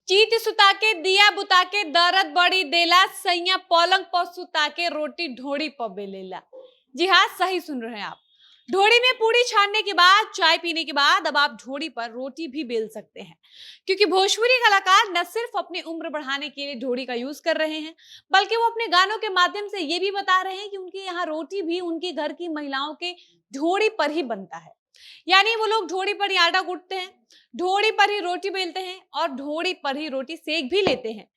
चीत सुता के दिया बुता के दर्द बड़ी देला सैया पलंग पर सुता के रोटी ढोड़ी पर बेलेला। जी हाँ, सही सुन रहे हैं आप। ढोड़ी में पूड़ी छानने के बाद, चाय पीने के बाद अब आप ढोड़ी पर रोटी भी बेल सकते हैं, क्योंकि भोजपुरी कलाकार न सिर्फ अपनी उम्र बढ़ाने के लिए ढोड़ी का यूज कर रहे हैं, बल्कि वो अपने गानों के माध्यम से ये भी बता रहे हैं कि उनके यहाँ रोटी भी उनके घर की महिलाओं के ढोड़ी पर ही बनता है। यानी वो लोग ढोड़ी पर ही आटा कूटते हैं, ढोड़ी पर ही रोटी बेलते हैं और ढोड़ी पर ही रोटी सेक भी लेते हैं।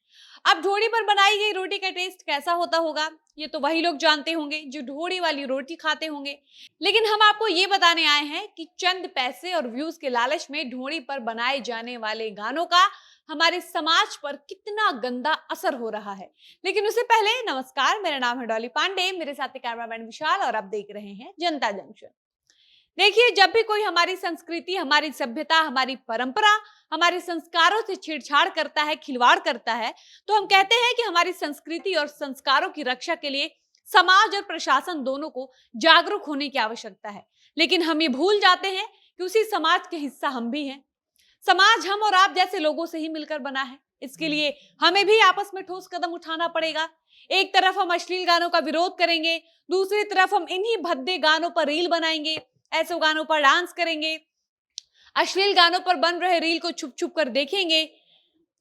अब ढोड़ी पर बनाई गई रोटी का टेस्ट कैसा होता होगा, ये तो वही लोग जानते होंगे जो ढोड़ी वाली रोटी खाते होंगे। लेकिन हम आपको ये बताने आए हैं कि चंद पैसे और व्यूज के लालच में ढोड़ी पर बनाए जाने वाले गानों का हमारे समाज पर कितना गंदा असर हो रहा है। लेकिन उससे पहले नमस्कार, मेरा नाम है डॉली पांडे, मेरे साथ कैमरामैन विशाल और आप देख रहे हैं जनता जंक्शन। देखिए, जब भी कोई हमारी संस्कृति, हमारी सभ्यता, हमारी परंपरा, हमारे संस्कारों से छेड़छाड़ करता है, खिलवाड़ करता है, तो हम कहते हैं कि हमारी संस्कृति और संस्कारों की रक्षा के लिए समाज और प्रशासन दोनों को जागरूक होने की आवश्यकता है। लेकिन हम ये भूल जाते हैं कि उसी समाज के हिस्सा हम भी हैं। समाज हम और आप जैसे लोगों से ही मिलकर बना है। इसके लिए हमें भी आपस में ठोस कदम उठाना पड़ेगा। एक तरफ हम अश्लील गानों का विरोध करेंगे, दूसरी तरफ हम इन्हीं भद्दे गानों पर रील बनाएंगे, ऐसे गानों पर डांस करेंगे, अश्लील गानों पर बन रहे रील को छुप छुप कर देखेंगे।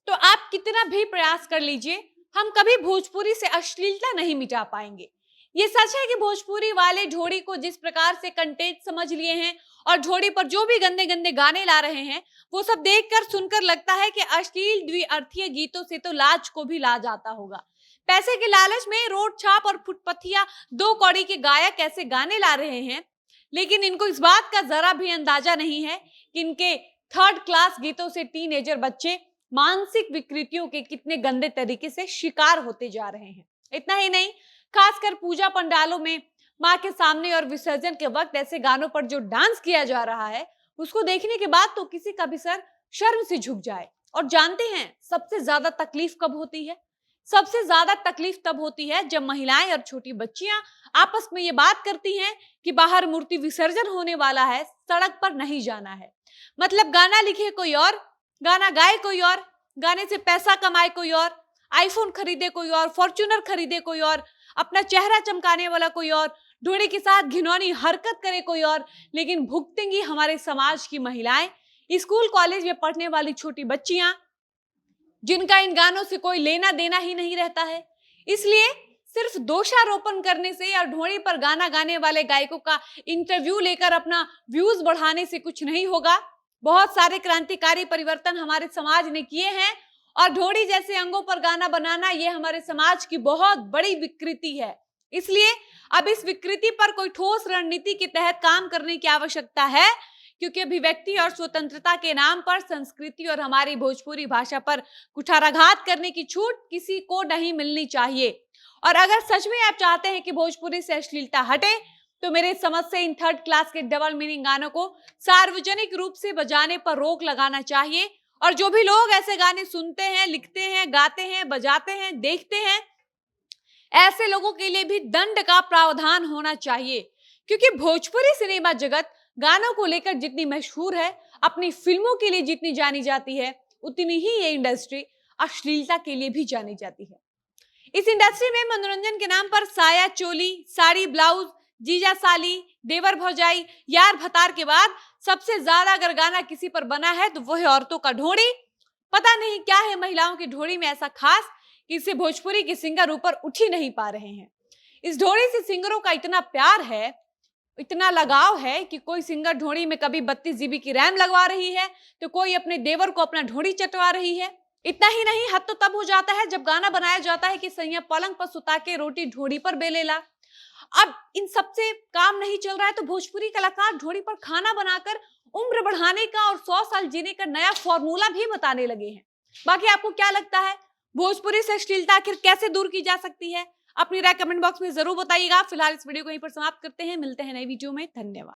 तो आप कितना भी प्रयास कर लीजिए, हम कभी भोजपुरी से अश्लीलता नहीं मिटा पाएंगे। ये सच है कि भोजपुरी वाले ढोड़ी को जिस प्रकार से कंटेंट समझ लिए हैं और ढोड़ी पर जो भी गंदे गंदे गाने ला रहे हैं, वो सब देखकर सुनकर लगता है कि अश्लील द्विअर्थीय गीतों से तो लाज को भी लाज आता होगा। पैसे के लालच में रोड छाप और फुटपथिया दो कौड़ी के गायक ऐसे गाने ला रहे हैं, लेकिन इनको इस बात का जरा भी अंदाजा नहीं है कि इनके थर्ड क्लास गीतों से टीनेजर बच्चे मानसिक विकृतियों के कितने गंदे तरीके से शिकार होते जा रहे हैं। इतना ही नहीं, खासकर पूजा पंडालों में माँ के सामने और विसर्जन के वक्त ऐसे गानों पर जो डांस किया जा रहा है, उसको देखने के बाद तो किसी का भी सर शर्म से झुक जाए। और जानते हैं सबसे ज्यादा तकलीफ कब होती है? सबसे ज्यादा तकलीफ तब होती है जब महिलाएं और छोटी बच्चियां आपस में ये बात करती हैं कि बाहर मूर्ति विसर्जन होने वाला है, सड़क पर नहीं जाना है। मतलब गाना लिखे कोई और, गाना गाए कोई और, गाने से पैसा कमाए कोई और, आईफोन खरीदे कोई और, फॉर्च्यूनर खरीदे कोई और, अपना चेहरा चमकाने वाला कोई और, ढोड़ी के साथ घिनौनी हरकत करे कोई और, लेकिन भुगतेंगी हमारे समाज की महिलाएं, स्कूल कॉलेज में पढ़ने वाली छोटी बच्चियां, जिनका इन गानों से कोई लेना देना ही नहीं रहता है। इसलिए सिर्फ दोषारोपण करने से या ढोड़ी पर गाना गाने वाले गायकों का इंटरव्यू लेकर अपना व्यूज बढ़ाने से कुछ नहीं होगा। बहुत सारे क्रांतिकारी परिवर्तन हमारे समाज ने किए हैं और ढोड़ी जैसे अंगों पर गाना बनाना ये हमारे समाज की बहुत बड़ी विकृति है। इसलिए अब इस विकृति पर कोई ठोस रणनीति के तहत काम करने की आवश्यकता है, क्योंकि अभिव्यक्ति और स्वतंत्रता के नाम पर संस्कृति और हमारी भोजपुरी भाषा पर कुठाराघात करने की छूट किसी को नहीं मिलनी चाहिए। और अगर सच में आप चाहते हैं कि भोजपुरी से अश्लीलता हटे, तो मेरे समझ से इन थर्ड क्लास के डबल मीनिंग गानों को सार्वजनिक रूप से बजाने पर रोक लगाना चाहिए। और जो भी लोग ऐसे गाने सुनते हैं, लिखते हैं, गाते हैं, बजाते हैं, देखते हैं, ऐसे लोगों के लिए भी दंड का प्रावधान होना चाहिए। क्योंकि भोजपुरी सिनेमा जगत गानों को लेकर जितनी मशहूर है, अपनी फिल्मों के लिए जितनी जानी जाती है, उतनी ही ये इंडस्ट्री अश्लीलता के लिए भी जानी जाती है। इस इंडस्ट्री में मनोरंजन के नाम पर साया चोली, साड़ी ब्लाउज, जीजा साली, देवर भौजाई, यार भतार के बाद सबसे ज्यादा अगर गाना किसी पर बना है तो वो है औरतों का ढोड़ी। पता नहीं क्या है महिलाओं की ढोड़ी में ऐसा खास कि इससे भोजपुरी के सिंगर ऊपर उठ ही नहीं पा रहे हैं। इस ढोड़ी से सिंगरों का इतना प्यार है, इतना लगाव है कि कोई सिंगर ढोड़ी में कभी 32 GB की रैम लगवा रही है, तो कोई अपने देवर को अपना ढोड़ी चटवा रही है। इतना ही नहीं, हद तो तब हो जाता है जब गाना बनाया जाता है कि सैया पलंग पर सुता के रोटी ढोड़ी पर बेलेला। अब इन सबसे काम नहीं चल रहा है तो भोजपुरी कलाकार ढोड़ी पर खाना बनाकर उम्र बढ़ाने का और 100 साल जीने का नया फॉर्मूला भी बताने लगे हैं। बाकी आपको क्या लगता है, भोजपुरी से अश्लीलता आखिर कैसे दूर की जा सकती है? अपनी राय कमेंट बॉक्स में जरूर बताइएगा। फिलहाल इस वीडियो को यहीं पर समाप्त करते हैं, मिलते हैं नई वीडियो में। धन्यवाद।